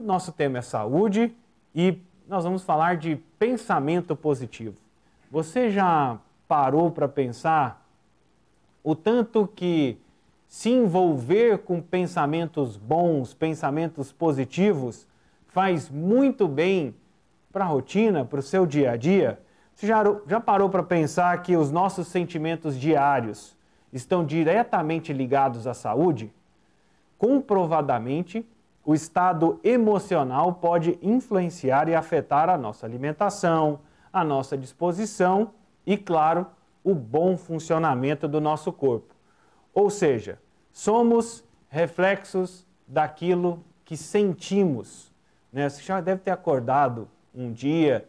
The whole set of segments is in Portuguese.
nosso tema é saúde e nós vamos falar de pensamento positivo. Você já parou para pensar o tanto que se envolver com pensamentos bons, pensamentos positivos, faz muito bem para a rotina, para o seu dia a dia? Você já parou para pensar que os nossos sentimentos diários estão diretamente ligados à saúde? Comprovadamente, o estado emocional pode influenciar e afetar a nossa alimentação, a nossa disposição e, claro, o bom funcionamento do nosso corpo. Ou seja, somos reflexos daquilo que sentimos, né? Você já deve ter acordado um dia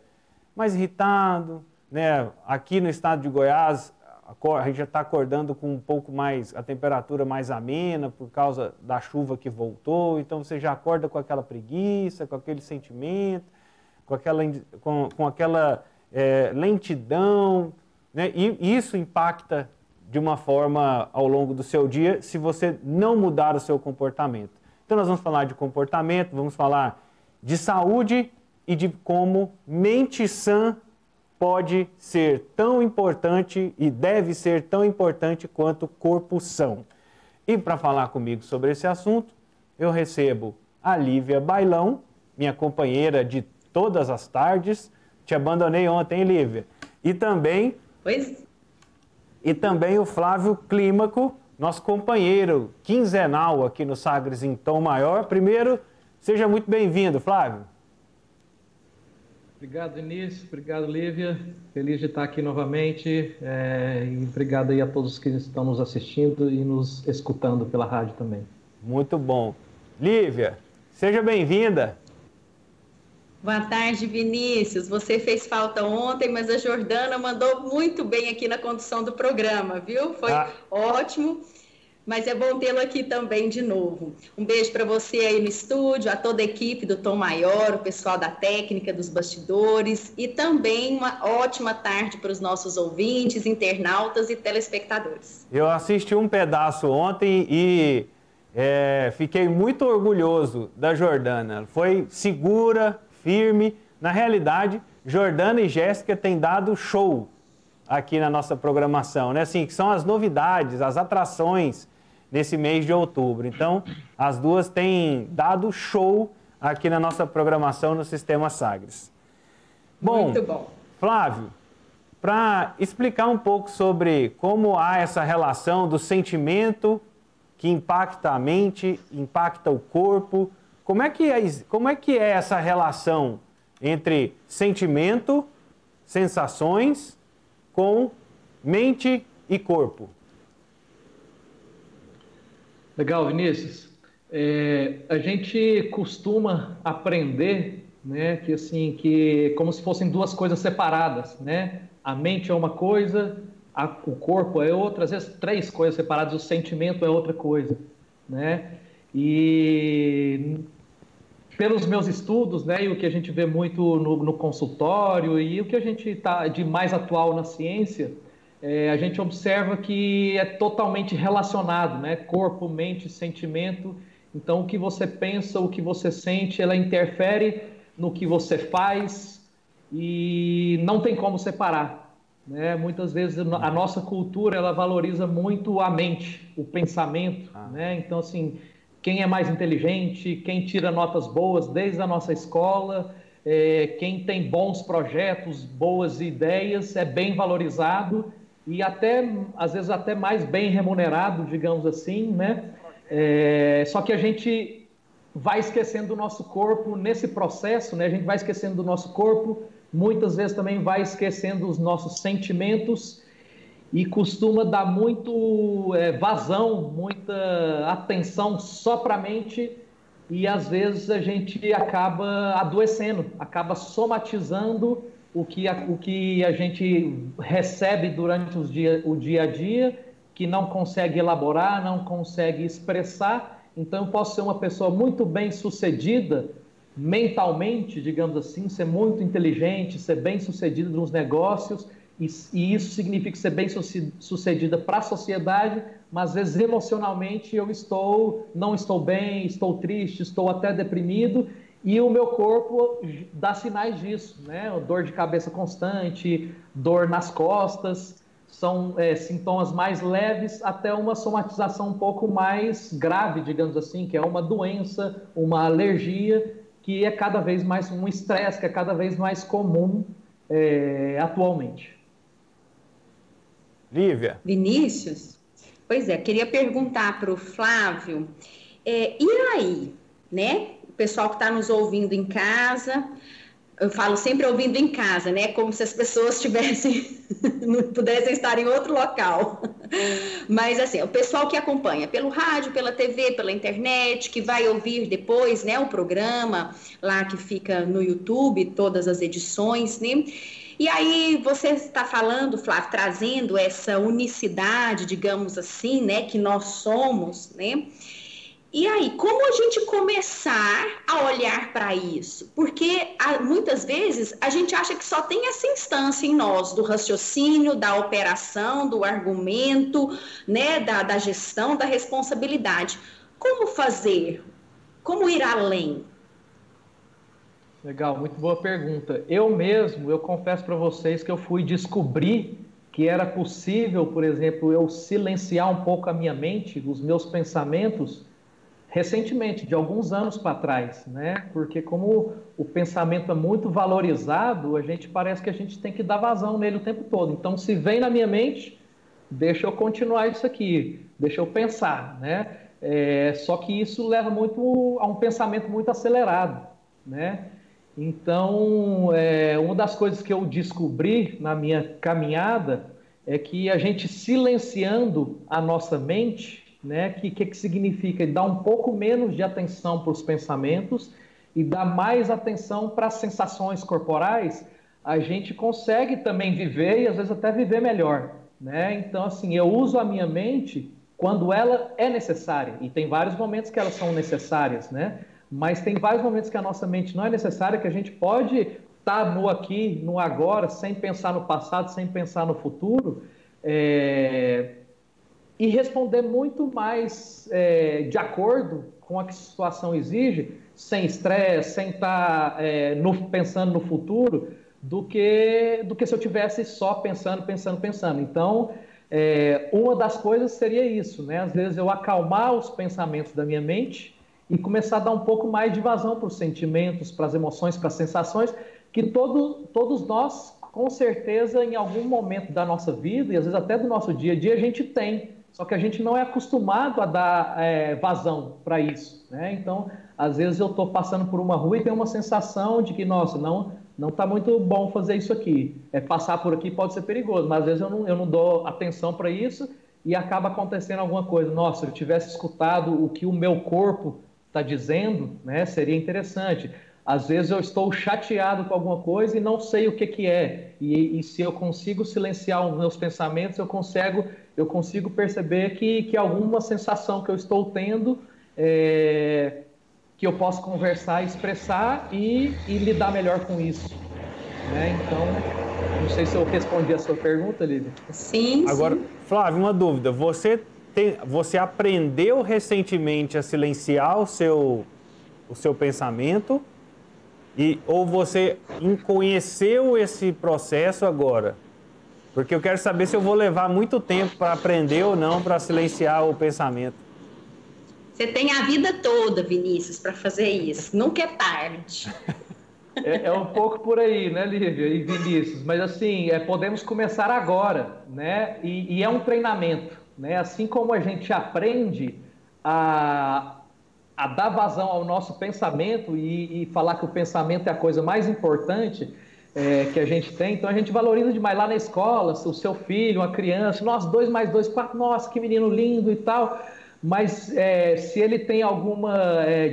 mais irritado, né? Aqui no estado de Goiás, a gente já está acordando com um pouco mais, a temperatura mais amena por causa da chuva que voltou, então você já acorda com aquela preguiça, com aquele sentimento, com aquela lentidão, né? E isso impacta de uma forma ao longo do seu dia se você não mudar o seu comportamento. Então nós vamos falar de comportamento, vamos falar de saúde e de como mente sã pode ser tão importante e deve ser tão importante quanto corpo são. E para falar comigo sobre esse assunto, eu recebo a Lívia Bailão, minha companheira de todas as tardes. Te abandonei ontem, Lívia. E também o Flávio Clímaco, nosso companheiro quinzenal aqui no Sagres em Tom Maior. Primeiro, seja muito bem-vindo, Flávio. Obrigado, Vinícius. Obrigado, Lívia. Feliz de estar aqui novamente. E obrigado aí a todos que estão nos assistindo e nos escutando pela rádio também. Muito bom. Lívia, seja bem-vinda. Boa tarde, Vinícius. Você fez falta ontem, mas a Jordana mandou muito bem aqui na condução do programa, viu? Foi ótimo. Mas é bom tê-lo aqui também de novo. Um beijo para você aí no estúdio, a toda a equipe do Tom Maior, o pessoal da técnica, dos bastidores, e também uma ótima tarde para os nossos ouvintes, internautas e telespectadores. Eu assisti um pedaço ontem e fiquei muito orgulhoso da Jordana. Foi segura, firme. Na realidade, Jordana e Jéssica têm dado show aqui na nossa programação, né? Assim, que são as novidades, as atrações nesse mês de outubro. Então, as duas têm dado show aqui na nossa programação no Sistema Sagres. Muito bom. Flávio, para explicar um pouco sobre como há essa relação do sentimento que impacta a mente, impacta o corpo, como é que é essa relação entre sentimento, sensações, com mente e corpo? Legal, Vinícius. A gente costuma aprender, né, que como se fossem duas coisas separadas, né? A mente é uma coisa, o corpo é outra, às vezes três coisas separadas, o sentimento é outra coisa, né? E pelos meus estudos, né, e o que a gente vê muito no consultório e o que a gente está de mais atual na ciência, a gente observa que é totalmente relacionado, né? Corpo, mente, sentimento. Então, o que você pensa, o que você sente, ela interfere no que você faz e não tem como separar, né? Muitas vezes a nossa cultura ela valoriza muito a mente, o pensamento, né? Então, assim, quem é mais inteligente, quem tira notas boas desde a nossa escola, quem tem bons projetos, boas ideias, é bem valorizado e até, às vezes, até mais bem remunerado, digamos assim, né? Só que a gente vai esquecendo do nosso corpo nesse processo, né? A gente vai esquecendo do nosso corpo, muitas vezes também vai esquecendo os nossos sentimentos e costuma dar muito vazão, muita atenção só para a mente e às vezes a gente acaba adoecendo, acaba somatizando o que a gente recebe durante o dia a dia, que não consegue elaborar, não consegue expressar. Então eu posso ser uma pessoa muito bem sucedida mentalmente, digamos assim, ser muito inteligente, ser bem sucedido nos negócios, e isso significa ser bem sucedida para a sociedade, mas às vezes emocionalmente eu não estou bem, estou triste, estou até deprimido, e o meu corpo dá sinais disso, né? Dor de cabeça constante, dor nas costas, são sintomas mais leves até uma somatização um pouco mais grave, digamos assim, que é uma doença, uma alergia, que é cada vez mais um estresse, que é cada vez mais comum atualmente. Lívia. Vinícius? Pois é, queria perguntar para o Flávio, e aí, né? O pessoal que está nos ouvindo em casa, eu falo sempre ouvindo em casa, né? Como se as pessoas não pudessem estar em outro local. Mas assim, o pessoal que acompanha pelo rádio, pela TV, pela internet, que vai ouvir depois, né? O programa lá que fica no YouTube, todas as edições, né? E aí você está falando, Flávio, trazendo essa unicidade, digamos assim, né, que nós somos, né? E aí, como a gente começar a olhar para isso? Porque muitas vezes a gente acha que só tem essa instância em nós, do raciocínio, da operação, do argumento, né, da gestão, da responsabilidade. Como fazer? Como ir além? Legal, muito boa pergunta. Eu confesso para vocês que eu fui descobrir que era possível, por exemplo, eu silenciar um pouco a minha mente, os meus pensamentos, recentemente, de alguns anos para trás, né? Porque como o pensamento é muito valorizado, parece que a gente tem que dar vazão nele o tempo todo. Então, se vem na minha mente, deixa eu continuar isso aqui, deixa eu pensar, né? Só que isso leva muito a um pensamento muito acelerado, né? Então, uma das coisas que eu descobri na minha caminhada é que a gente silenciando a nossa mente, né, que significa dar um pouco menos de atenção para os pensamentos e dar mais atenção para as sensações corporais, a gente consegue também viver e às vezes até viver melhor, né? Então, assim, eu uso a minha mente quando ela é necessária, e tem vários momentos que elas são necessárias, né? Mas tem vários momentos que a nossa mente não é necessária, que a gente pode estar no aqui, no agora, sem pensar no passado, sem pensar no futuro, e responder muito mais de acordo com a que a situação exige, sem estresse, sem estar pensando no futuro, do que se eu tivesse só pensando. Então, uma das coisas seria isso, né? Às vezes eu acalmar os pensamentos da minha mente e começar a dar um pouco mais de vazão para os sentimentos, para as emoções, para as sensações, que todos nós, com certeza, em algum momento da nossa vida, e às vezes até do nosso dia a dia, a gente tem. Só que a gente não é acostumado a dar vazão para isso, né? Então, às vezes eu estou passando por uma rua e tenho uma sensação de que, nossa, não está muito bom fazer isso aqui. Passar por aqui pode ser perigoso, mas às vezes eu não dou atenção para isso e acaba acontecendo alguma coisa. Nossa, se eu tivesse escutado o que o meu corpo está dizendo, né, seria interessante. Às vezes eu estou chateado com alguma coisa e não sei o que é. E se eu consigo silenciar os meus pensamentos, eu consigo perceber que alguma sensação que eu estou tendo, que eu posso conversar, expressar e lidar melhor com isso, né? Então, não sei se eu respondi a sua pergunta, Lívia. Sim. Agora, Flávio, uma dúvida. Você aprendeu recentemente a silenciar o seu pensamento ou você conheceu esse processo agora? Porque eu quero saber se eu vou levar muito tempo para aprender ou não para silenciar o pensamento. Você tem a vida toda, Vinícius, para fazer isso. Nunca é tarde. É um pouco por aí, né, Lívia e Vinícius? Mas assim, podemos começar agora, né? E é um treinamento, né? Assim como a gente aprende a dar vazão ao nosso pensamento e falar que o pensamento é a coisa mais importante que a gente tem, então a gente valoriza demais lá na escola, o seu filho, uma criança, nossa, 2 mais 2, 4, nossa, que menino lindo e tal. Mas se ele tem alguma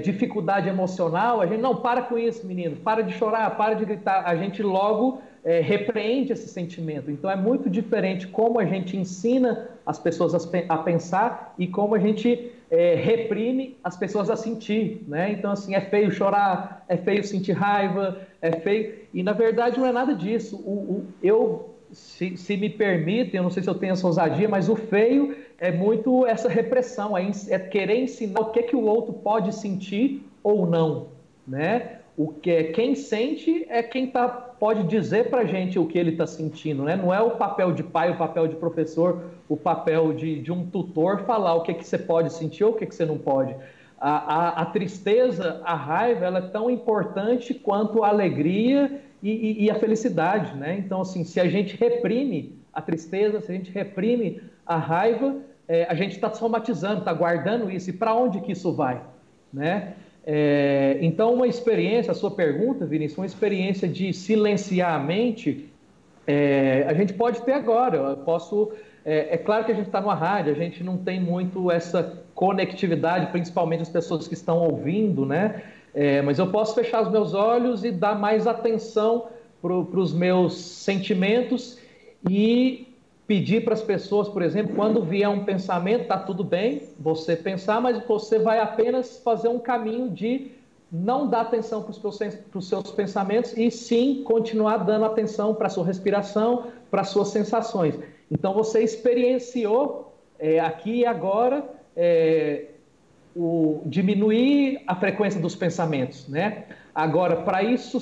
dificuldade emocional, a gente, não, para com isso, menino, para de chorar, para de gritar, a gente logo repreende esse sentimento. Então é muito diferente como a gente ensina as pessoas a pensar e como a gente reprime as pessoas a sentir, né? Então, assim, é feio chorar, é feio sentir raiva, é feio... E, na verdade, não é nada disso. Se me permitem, eu não sei se eu tenho essa ousadia, mas o feio é muito essa repressão, é querer ensinar o que o outro pode sentir ou não, né? Quem sente é quem pode dizer para a gente o que ele está sentindo, né? Não é o papel de pai, o papel de professor, o papel de um tutor falar o que você pode sentir ou o que você não pode. A tristeza, a raiva, ela é tão importante quanto a alegria e a felicidade, né? Então, assim, se a gente reprime a tristeza, se a gente reprime a raiva, a gente está somatizando, está guardando isso. E para onde que isso vai, né? Então, uma experiência, a sua pergunta, Vinícius, uma experiência de silenciar a mente, a gente pode ter agora. Eu posso... É claro que a gente está numa rádio, a gente não tem muito essa conectividade, principalmente as pessoas que estão ouvindo, né? Mas eu posso fechar os meus olhos e dar mais atenção para os meus sentimentos e pedir para as pessoas, por exemplo, quando vier um pensamento, está tudo bem você pensar, mas você vai apenas fazer um caminho de não dar atenção para os seus pensamentos e sim continuar dando atenção para a sua respiração, para as suas sensações. Então você experienciou aqui e agora diminuir a frequência dos pensamentos, né? Agora, para isso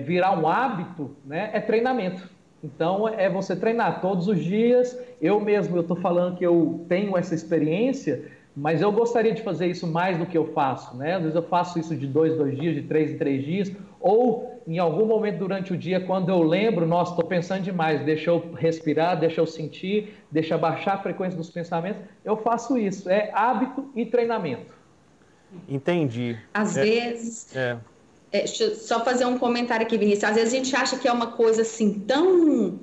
virar um hábito, né, é treinamento. Então, é você treinar todos os dias. Eu estou falando que eu tenho essa experiência, mas eu gostaria de fazer isso mais do que eu faço, né? Às vezes eu faço isso de 2 em 2 dias, de 3 em 3 dias, ou em algum momento durante o dia, quando eu lembro, nossa, estou pensando demais, deixa eu respirar, deixa eu sentir, deixa eu baixar a frequência dos pensamentos, eu faço isso. É hábito e treinamento. Entendi. Às vezes... deixa eu só fazer um comentário aqui, Vinícius. Às vezes a gente acha que é uma coisa assim tão...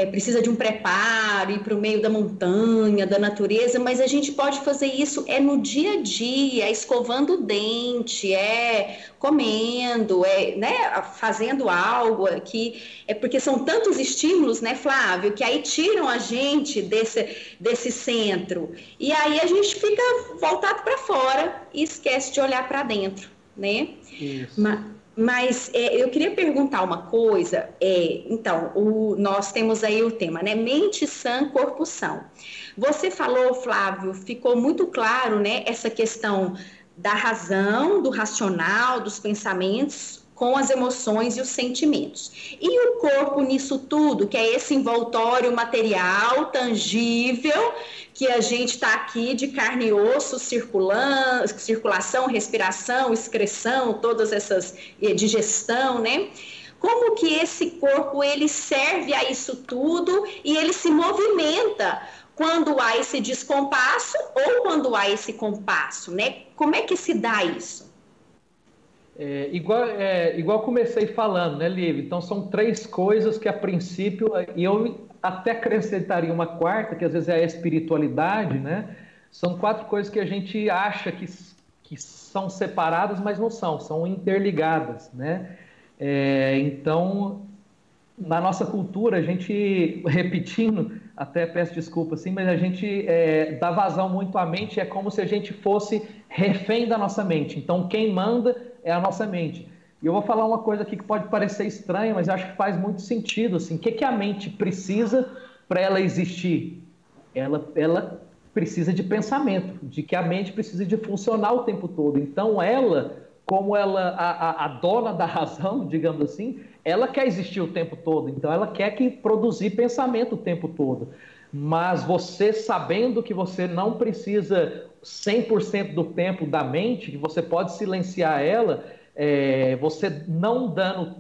precisa de um preparo, ir para o meio da montanha, da natureza, mas a gente pode fazer isso no dia a dia, escovando o dente, comendo, né, fazendo algo aqui. Porque são tantos estímulos, né, Flávio, que aí tiram a gente desse centro. E aí a gente fica voltado para fora e esquece de olhar para dentro, né? Isso. Mas eu queria perguntar uma coisa. Então, nós temos aí o tema, né? Mente sã, corpo são. Você falou, Flávio, ficou muito claro, né? Essa questão da razão, do racional, dos pensamentos com as emoções e os sentimentos. E o corpo nisso tudo, que é esse envoltório material, tangível, que a gente está aqui de carne e osso, circulação, respiração, excreção, todas essas, digestão, né? Como que esse corpo, ele serve a isso tudo e ele se movimenta quando há esse descompasso ou quando há esse compasso, né? Como é que se dá isso? Igual comecei falando, né, Lívia? Então, são 3 coisas que, a princípio, e eu até acrescentaria uma quarta, que às vezes é a espiritualidade, né? São 4 coisas que a gente acha que são separadas, mas não são interligadas, né? Então, na nossa cultura, a gente, repetindo, até peço desculpa, assim, mas a gente dá vazão muito à mente, é como se a gente fosse refém da nossa mente. Então, quem manda é a nossa mente. E eu vou falar uma coisa aqui que pode parecer estranha, mas acho que faz muito sentido. Assim, o que a mente precisa para ela existir? Ela precisa de pensamento, de que a mente precisa de funcionar o tempo todo. Então, como a dona da razão, digamos assim, ela quer existir o tempo todo. Então, ela quer produzir pensamento o tempo todo. Mas você, sabendo que você não precisa 100% do tempo da mente, que você pode silenciar ela, você não dando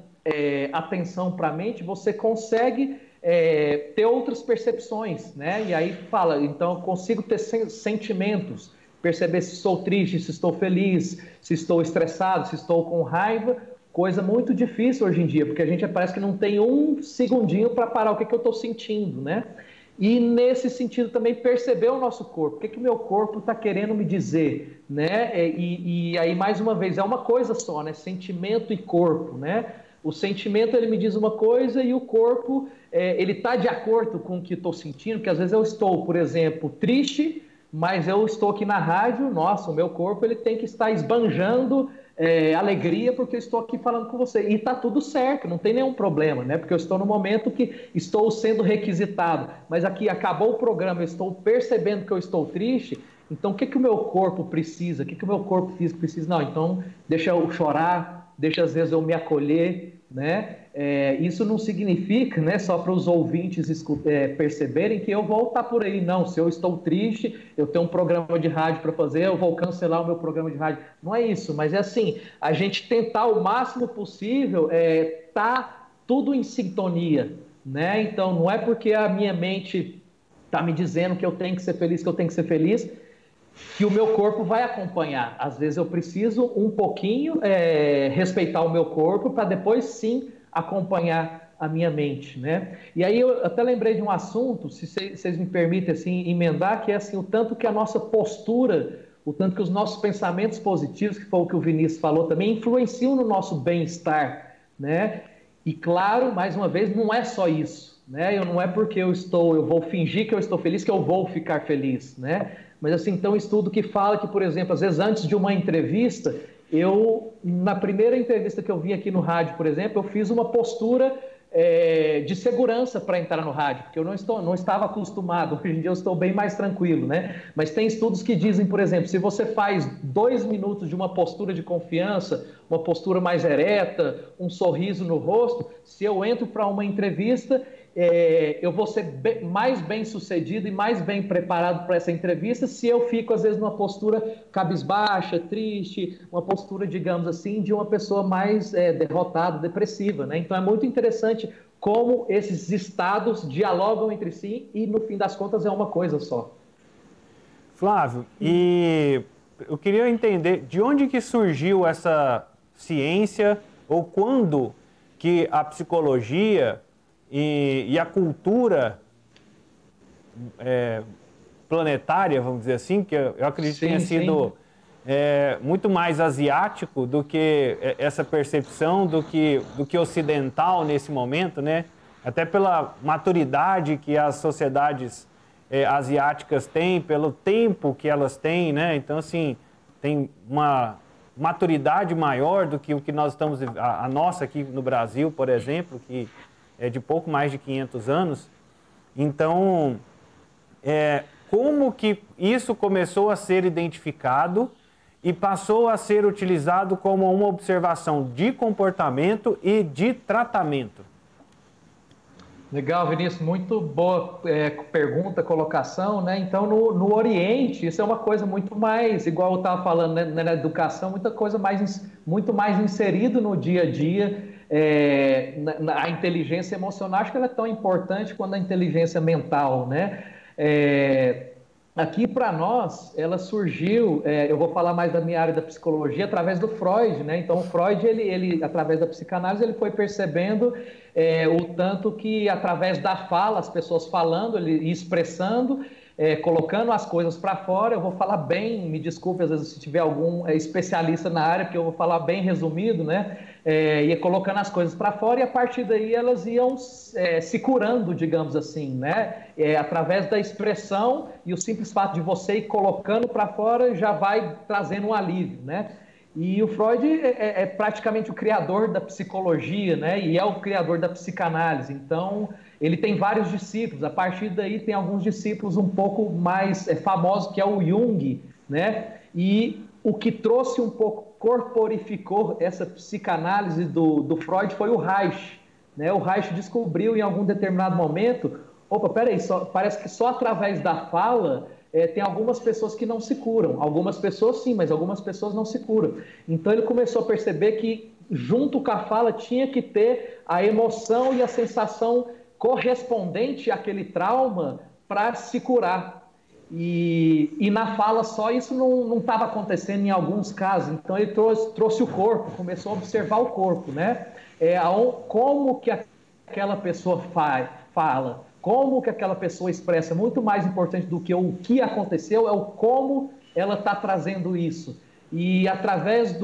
atenção para a mente, você consegue ter outras percepções, né? E aí fala, então eu consigo ter sentimentos, perceber se estou triste, se estou feliz, se estou estressado, se estou com raiva, coisa muito difícil hoje em dia, porque a gente parece que não tem um segundinho para parar o que eu estou sentindo, né? E nesse sentido também perceber o nosso corpo, o que o meu corpo está querendo me dizer, né? E aí, mais uma vez, é uma coisa só, né? Sentimento e corpo, né? O sentimento, ele me diz uma coisa e o corpo, ele está de acordo com o que estou sentindo, porque às vezes eu estou, por exemplo, triste, mas eu estou aqui na rádio, nossa, o meu corpo ele tem que estar esbanjando alegria porque eu estou aqui falando com você. E está tudo certo, não tem nenhum problema, né? Porque eu estou no momento que estou sendo requisitado. Mas aqui acabou o programa, eu estou percebendo que eu estou triste, Então, o que que o meu corpo precisa? O que que o meu corpo físico precisa? Não, então deixa eu chorar, deixa às vezes eu me acolher, né? Isso não significa, né, só para os ouvintes perceberem que eu vou estar por aí. Não, se eu estou triste, eu tenho um programa de rádio para fazer, eu vou cancelar o meu programa de rádio. Não é isso, mas é assim, a gente tentar o máximo possível tá tudo em sintonia, né? Então, não é porque a minha mente está me dizendo que eu tenho que ser feliz, que o meu corpo vai acompanhar. Às vezes eu preciso um pouquinho respeitar o meu corpo para depois sim acompanhar a minha mente, né? E aí eu até lembrei de um assunto, se vocês me permitem assim emendar, que é assim, o tanto que a nossa postura, o tanto que os nossos pensamentos positivos, que foi o que o Vinícius falou também, influenciam no nosso bem-estar, né? E claro, mais uma vez, não é só isso, né? Não é porque eu vou fingir que eu estou feliz que eu vou ficar feliz, né? Mas assim, tem um estudo que fala que, por exemplo, às vezes antes de uma entrevista, na primeira entrevista que eu vim aqui no rádio, por exemplo, eu fiz uma postura de segurança para entrar no rádio, porque eu não estava acostumado. Hoje em dia eu estou bem mais tranquilo, né? Mas tem estudos que dizem, por exemplo, se você faz 2 minutos de uma postura de confiança, uma postura mais ereta, um sorriso no rosto, se eu entro para uma entrevista, eu vou ser mais bem sucedido e mais bem preparado para essa entrevista se eu fico, às vezes, numa postura cabisbaixa, triste, uma postura, digamos assim, de uma pessoa mais derrotada, depressiva, né? Então é muito interessante como esses estados dialogam entre si e, no fim das contas, é uma coisa só. Flávio, e eu queria entender de onde que surgiu essa ciência ou quando que a psicologia e a cultura planetária, vamos dizer assim, que eu acredito que tenha sido muito mais asiático do que essa percepção do que ocidental nesse momento, né? Até pela maturidade que as sociedades asiáticas têm, pelo tempo que elas têm, né? Então, assim, tem uma maturidade maior do que o que nós estamos... A nossa aqui no Brasil, por exemplo, que é de pouco mais de 500 anos. Então, como que isso começou a ser identificado e passou a ser utilizado como uma observação de comportamento e de tratamento? Legal, Vinícius, muito boa pergunta, colocação, né? Então, no Oriente, isso é uma coisa muito mais, igual eu estava falando, né, na educação, muito mais inserido no dia a dia. A inteligência emocional, acho que ela é tão importante quanto a inteligência mental, né? Aqui para nós, ela surgiu, eu vou falar mais da minha área da psicologia, através do Freud, né? Então, o Freud, ele através da psicanálise, ele foi percebendo o tanto que, através da fala, as pessoas falando e expressando, colocando as coisas para fora. Eu vou falar bem, me desculpe às vezes se tiver algum especialista na área, porque eu vou falar bem resumido, né? Ia colocando as coisas para fora e a partir daí elas iam se curando, digamos assim, né? Através da expressão, e o simples fato de você ir colocando para fora já vai trazendo um alívio, né? E o Freud é praticamente o criador da psicologia, né? E é o criador da psicanálise. Então, ele tem vários discípulos. A partir daí, tem alguns discípulos um pouco mais famosos, que é o Jung, né? E o que trouxe um pouco, corporificou essa psicanálise do Freud foi o Reich, né? O Reich descobriu em algum determinado momento, peraí, parece que só através da fala... tem algumas pessoas que não se curam. Algumas pessoas sim, mas algumas pessoas não se curam. Então ele começou a perceber que junto com a fala tinha que ter a emoção e a sensação correspondente àquele trauma para se curar. E na fala só isso não estava acontecendo em alguns casos. Então ele trouxe o corpo, começou a observar o corpo, né? Como que aquela pessoa fala. Como que aquela pessoa expressa, muito mais importante do que o que aconteceu, é o como ela está trazendo isso. E através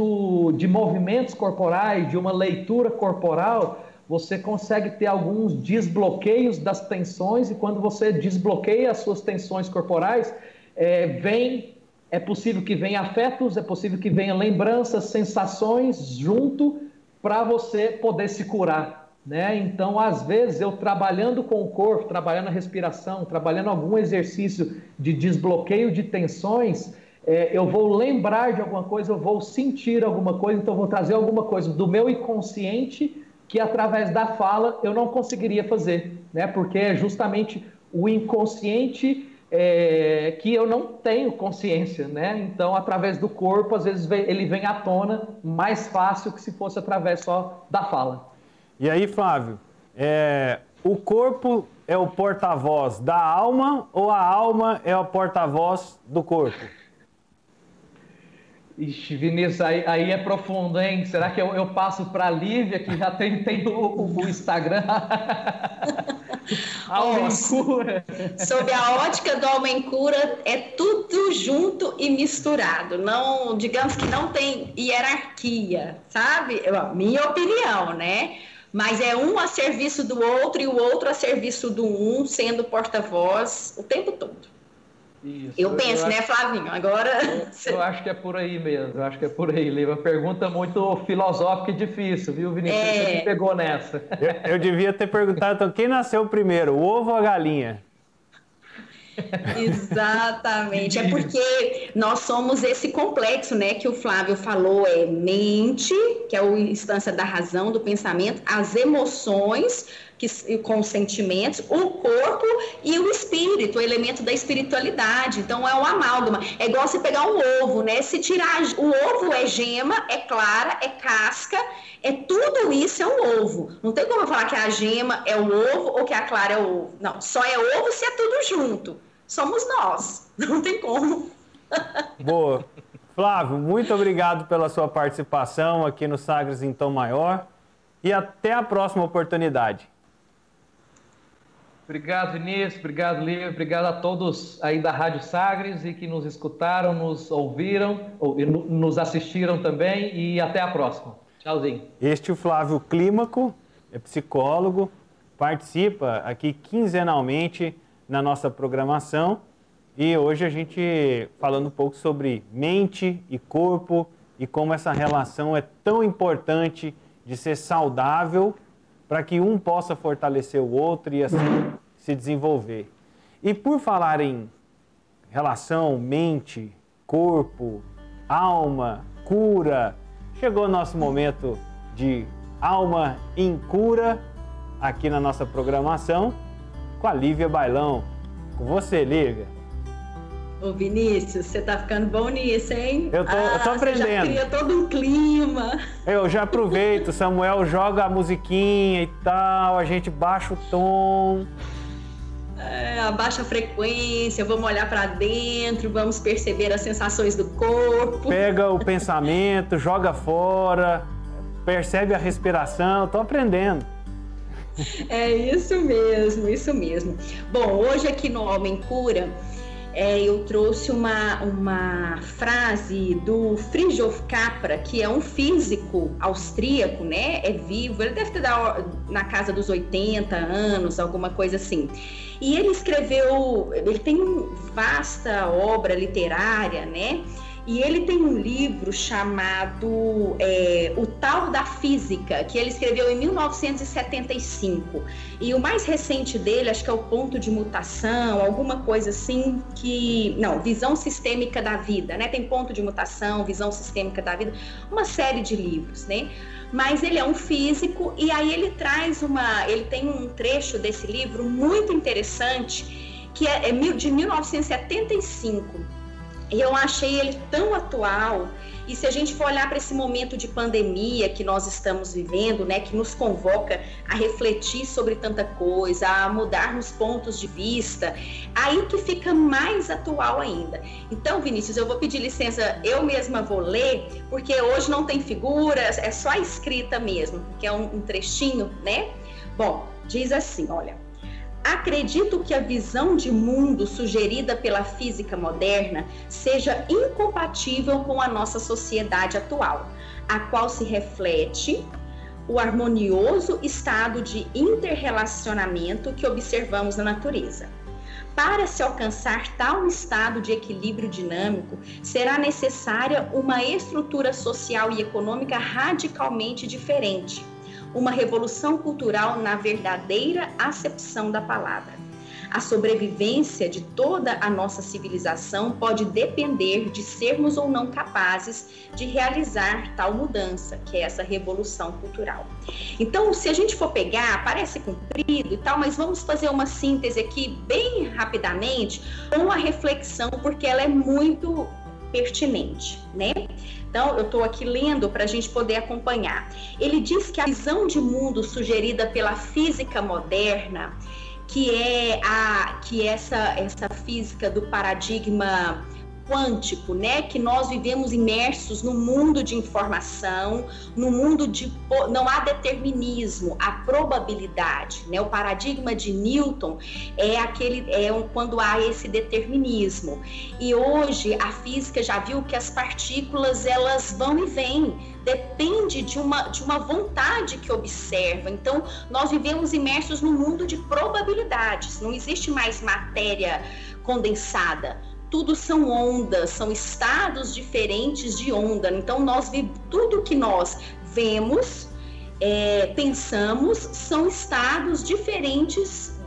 de movimentos corporais, de uma leitura corporal, você consegue ter alguns desbloqueios das tensões, e quando você desbloqueia as suas tensões corporais, é possível que venha afetos, é possível que venha lembranças, sensações junto para você poder se curar. né? Então, às vezes, eu trabalhando com o corpo, trabalhando a respiração, trabalhando algum exercício de desbloqueio de tensões, eu vou lembrar de alguma coisa, eu vou sentir alguma coisa, então eu vou trazer alguma coisa do meu inconsciente que através da fala eu não conseguiria fazer, né? Porque é justamente o inconsciente que eu não tenho consciência, né? Então, através do corpo, às vezes ele vem à tona mais fácil que se fosse através só da fala. E aí, Flávio, o corpo é o porta-voz da alma ou a alma é o porta-voz do corpo? Ixi, Vinícius, aí é profundo, hein? Será que eu passo para a Lívia, que já tem o Instagram? Alma em Cura. Sob a ótica do Alma em Cura, é tudo junto e misturado. Não, digamos que não tem hierarquia, sabe? Minha opinião, né? Mas é um a serviço do outro e o outro a serviço do um, sendo porta-voz o tempo todo. Isso, eu penso, né, Flavinho? Agora... Eu acho que é por aí mesmo, eu acho que é por aí, Lívia. Pergunta muito filosófica e difícil, viu, Vinícius? Você me pegou nessa. Eu devia ter perguntado, então, quem nasceu primeiro, o ovo ou a galinha? Exatamente, é porque nós somos esse complexo, né, que o Flávio falou, mente, que é a instância da razão, do pensamento, as emoções, com os sentimentos, o corpo e o espírito, o elemento da espiritualidade. Então é um amálgama, é igual você pegar um ovo, né? Se tirar o ovo é gema, é clara, é casca, tudo isso é um ovo. Não tem como eu falar que a gema é o ovo ou que a clara é o ovo. Não, só é ovo se é tudo junto. Somos nós, não tem como. Boa. Flávio, muito obrigado pela sua participação aqui no Sagres em Tom Maior e até a próxima oportunidade. Obrigado, Vinícius, obrigado, Lívia, obrigado a todos aí da Rádio Sagres e que nos escutaram, nos ouviram, nos assistiram também e até a próxima. Tchauzinho. Este é o Flávio Clímaco, é psicólogo, participa aqui quinzenalmente na nossa programação e hoje a gente falando um pouco sobre mente e corpo e como essa relação é tão importante de ser saudável para que um possa fortalecer o outro e assim se desenvolver. E por falar em relação mente, corpo, alma, cura, chegou o nosso momento de Alma em Cura aqui na nossa programação com a Lívia Bailão. Com você, Lívia. Ô Vinícius, você tá ficando bom nisso, hein? Eu tô aprendendo. Você já cria todo um clima. Eu já aproveito, o Samuel joga a musiquinha e tal, a gente baixa o tom. Abaixa a frequência, vamos olhar para dentro, vamos perceber as sensações do corpo. Pega o pensamento, joga fora, percebe a respiração, tô aprendendo. É isso mesmo, isso mesmo. Bom, hoje aqui no Alma em Cura, eu trouxe uma frase do Fritjof Capra, que é um físico austríaco, né? É vivo, ele deve ter na casa dos 80 anos, alguma coisa assim. E ele tem uma vasta obra literária, né? E ele tem um livro chamado O Tal da Física, que ele escreveu em 1975. E o mais recente dele, acho que é o Ponto de Mutação, alguma coisa assim Visão Sistêmica da Vida, né? Tem Ponto de Mutação, Visão Sistêmica da Vida, uma série de livros, né? Mas ele é um físico e aí ele ele tem um trecho desse livro muito interessante, que é de 1975. E eu achei ele tão atual, e se a gente for olhar para esse momento de pandemia que nós estamos vivendo, né, que nos convoca a refletir sobre tanta coisa, a mudarmos pontos de vista, aí que fica mais atual ainda. Então, Vinícius, eu vou pedir licença, eu mesma vou ler, porque hoje não tem figuras, é só a escrita mesmo, que é um trechinho, né? Bom, diz assim, olha: acredito que a visão de mundo sugerida pela física moderna seja incompatível com a nossa sociedade atual, a qual se reflete o harmonioso estado de interrelacionamento que observamos na natureza. Para se alcançar tal estado de equilíbrio dinâmico, será necessária uma estrutura social e econômica radicalmente diferente, uma revolução cultural na verdadeira acepção da palavra. A sobrevivência de toda a nossa civilização pode depender de sermos ou não capazes de realizar tal mudança, que é essa revolução cultural. Então, se a gente for pegar, parece comprido e tal, mas vamos fazer uma síntese aqui bem rapidamente com a reflexão, porque ela é muito pertinente, né? Então, eu estou aqui lendo para a gente poder acompanhar. Ele diz que a visão de mundo sugerida pela física moderna, que é essa física do paradigma quântico, né? Que nós vivemos imersos no mundo de informação, no mundo não há determinismo, há probabilidade, né? O paradigma de Newton quando há esse determinismo. E hoje a física já viu que as partículas elas vão e vêm, depende de uma vontade que observa. Então nós vivemos imersos no mundo de probabilidades, não existe mais matéria condensada. Tudo são ondas, são estados diferentes de onda. Então, tudo que nós vemos, pensamos, são estados diferentes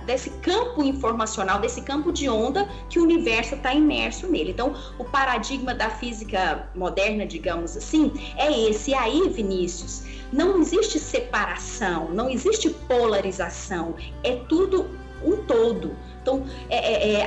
desse campo informacional, desse campo de onda que o universo está imerso nele. Então, o paradigma da física moderna, digamos assim, é esse. E aí, Vinícius, não existe separação, não existe polarização, é tudo um todo. Então,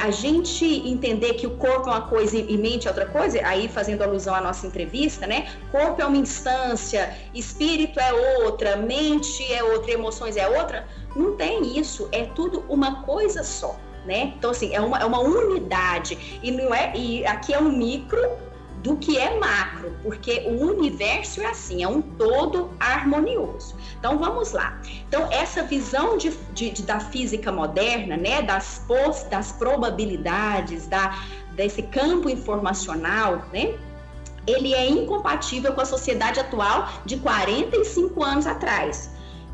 a gente entender que o corpo é uma coisa e mente é outra coisa, aí fazendo alusão à nossa entrevista, né? Corpo é uma instância, espírito é outra, mente é outra, emoções é outra. Não tem isso, é tudo uma coisa só, né? Então, assim, é uma unidade. E aqui é um micro do que é macro, porque o universo é assim, é um todo harmonioso. Então vamos lá. Então essa visão da física moderna, né, das probabilidades, desse campo informacional, né, ele é incompatível com a sociedade atual de 45 anos atrás.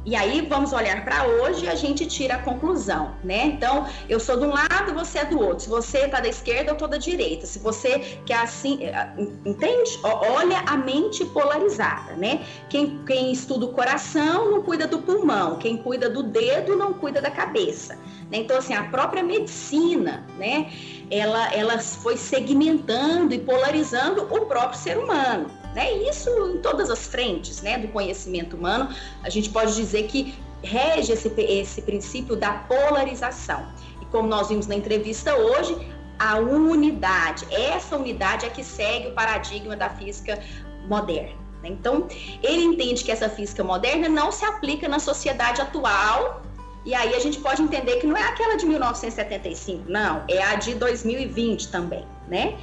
E aí vamos olhar para hoje e a gente tira a conclusão, né? Então, eu sou de um lado, você é do outro. Se você está da esquerda, eu estou da direita. Se você quer assim, entende? Olha a mente polarizada, né? Quem estuda o coração não cuida do pulmão. Quem cuida do dedo não cuida da cabeça. Né? Então, assim, a própria medicina, né? Ela foi segmentando e polarizando o próprio ser humano. Né? Isso em todas as frentes, né, do conhecimento humano, a gente pode dizer que rege esse princípio da polarização. E como nós vimos na entrevista hoje, a unidade, essa unidade é que segue o paradigma da física moderna. Né? Então, ele entende que essa física moderna não se aplica na sociedade atual, e aí a gente pode entender que não é aquela de 1975, não, é a de 2020 também, né?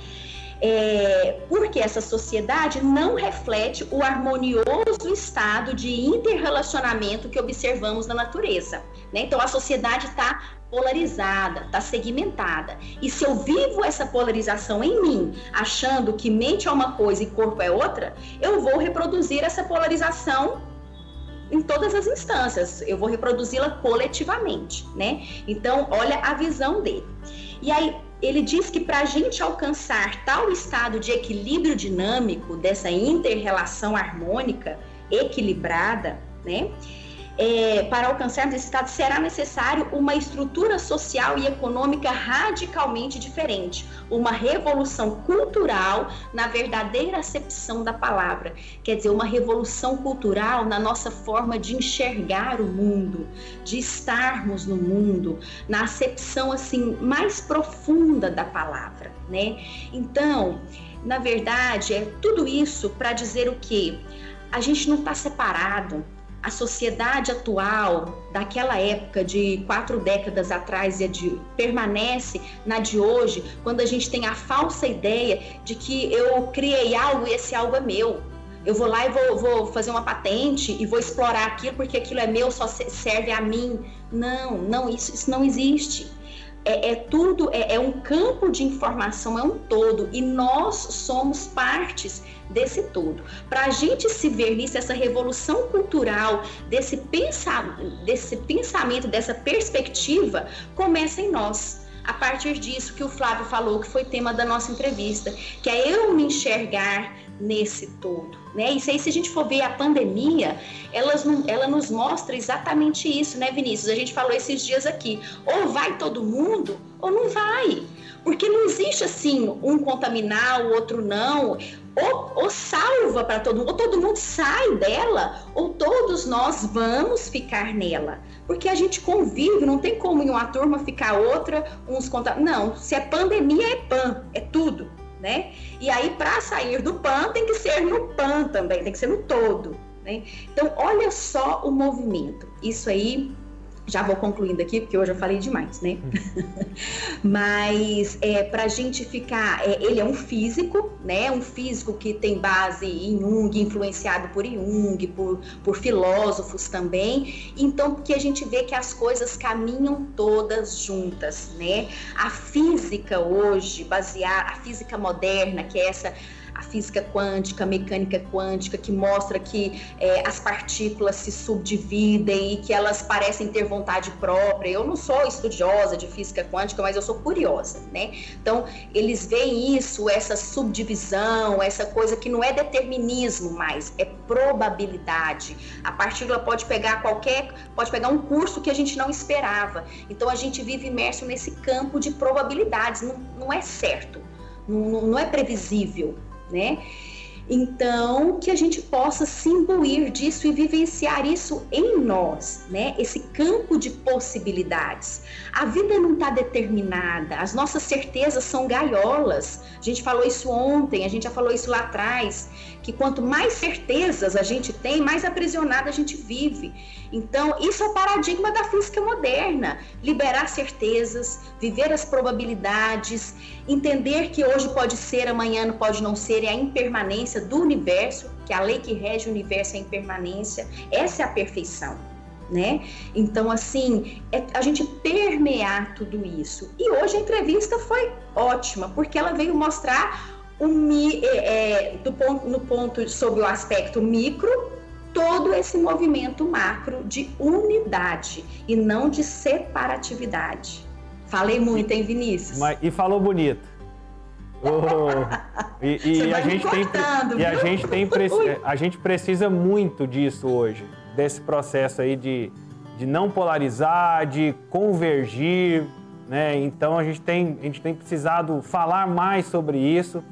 Porque essa sociedade não reflete o harmonioso estado de interrelacionamento que observamos na natureza, né? Então a sociedade está polarizada, está segmentada. E se eu vivo essa polarização em mim, achando que mente é uma coisa e corpo é outra, eu vou reproduzir essa polarização em todas as instâncias, eu vou reproduzi-la coletivamente, né? Então, olha a visão dele. E aí, ele diz que para a gente alcançar tal estado de equilíbrio dinâmico, dessa inter-relação harmônica, equilibrada, né? Para alcançarmos esse estado, será necessário uma estrutura social e econômica radicalmente diferente, uma revolução cultural na verdadeira acepção da palavra, quer dizer, uma revolução cultural na nossa forma de enxergar o mundo, de estarmos no mundo, na acepção assim mais profunda da palavra, né? Então, na verdade, é tudo isso para dizer o quê? A gente não está separado. A sociedade atual, daquela época de 4 décadas atrás, permanece na de hoje, quando a gente tem a falsa ideia de que eu criei algo e esse algo é meu. Eu vou lá e vou fazer uma patente e vou explorar aquilo porque aquilo é meu, só serve a mim. Não, isso não existe. Tudo, é um campo de informação, é um todo, e nós somos partes desse todo. Para a gente se ver nisso, essa revolução cultural, desse pensamento, dessa perspectiva, começa em nós. A partir disso que o Flávio falou, que foi tema da nossa entrevista, que é eu me enxergar nesse todo, né? Isso aí, se a gente for ver a pandemia, ela nos mostra exatamente isso, né, Vinícius? A gente falou esses dias aqui, ou vai todo mundo ou não vai, porque não existe assim um contaminar, o outro não, ou salva para todo mundo, ou todo mundo sai dela, ou todos nós vamos ficar nela, porque a gente convive, não tem como em uma turma ficar outra, uns não, se é pandemia é pan, é tudo, né? E aí, para sair do pan, tem que ser no pan também, tem que ser no todo, né? Então, olha só o movimento. Isso aí, já vou concluindo aqui, porque hoje eu falei demais, né? Mas, para a gente ficar... ele é um físico, né? Um físico que tem base em Jung, influenciado por Jung, por filósofos também. Então, que a gente vê que as coisas caminham todas juntas, né? A física hoje, a física moderna, que é a física quântica, a mecânica quântica, que mostra que as partículas se subdividem e que elas parecem ter vontade própria. Eu não sou estudiosa de física quântica, mas eu sou curiosa, né? Então, eles veem isso, essa subdivisão, essa coisa que não é determinismo mais, é probabilidade. A partícula pode pegar um curso que a gente não esperava. Então, a gente vive imerso nesse campo de probabilidades, não é certo, não é previsível, né? Então, que a gente possa se imbuir disso e vivenciar isso em nós, né? Esse campo de possibilidades. A vida não está determinada, as nossas certezas são gaiolas. A gente falou isso ontem, a gente já falou isso lá atrás, que quanto mais certezas a gente tem, mais aprisionada a gente vive. Então, isso é o paradigma da física moderna. Liberar certezas, viver as probabilidades, entender que hoje pode ser, amanhã não pode não ser, é a impermanência do universo, que a lei que rege o universo é a impermanência. Essa é a perfeição, né? Então, assim, a gente permear tudo isso. E hoje a entrevista foi ótima, porque ela veio mostrar no ponto sobre o aspecto micro, todo esse movimento macro de unidade e não de separatividade. Falei muito, hein, Vinícius? E falou bonito. A gente precisa muito disso hoje, desse processo aí de não polarizar, de convergir, né? Então a gente tem precisado falar mais sobre isso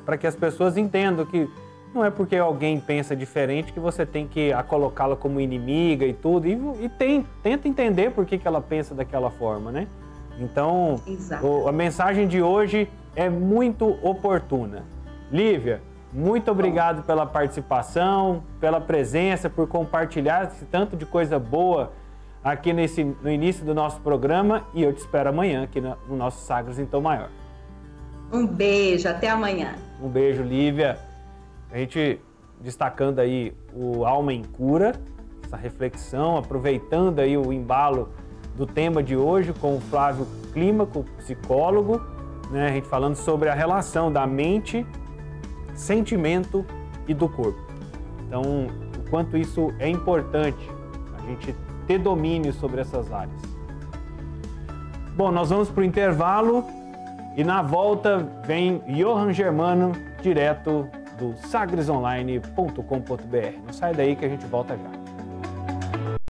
para que as pessoas entendam que não é porque alguém pensa diferente que você tem que colocá-la como inimiga e tudo. Tenta entender por que ela pensa daquela forma, né? Então, a mensagem de hoje é muito oportuna. Lívia, muito obrigado pela participação, pela presença, por compartilhar esse tanto de coisa boa aqui no início do nosso programa. E eu te espero amanhã aqui no nosso Sagres em Tom Maior. Um beijo, até amanhã. Um beijo, Lívia. A gente destacando aí o Alma em Cura, essa reflexão, aproveitando aí o embalo do tema de hoje com o Flávio Clímaco, psicólogo, né? A gente falando sobre a relação da mente, sentimento e do corpo. Então, o quanto isso é importante, a gente ter domínio sobre essas áreas. Bom, nós vamos para o intervalo e na volta vem Johan Germano, direto do sagresonline.com.br. Não sai daí que a gente volta já.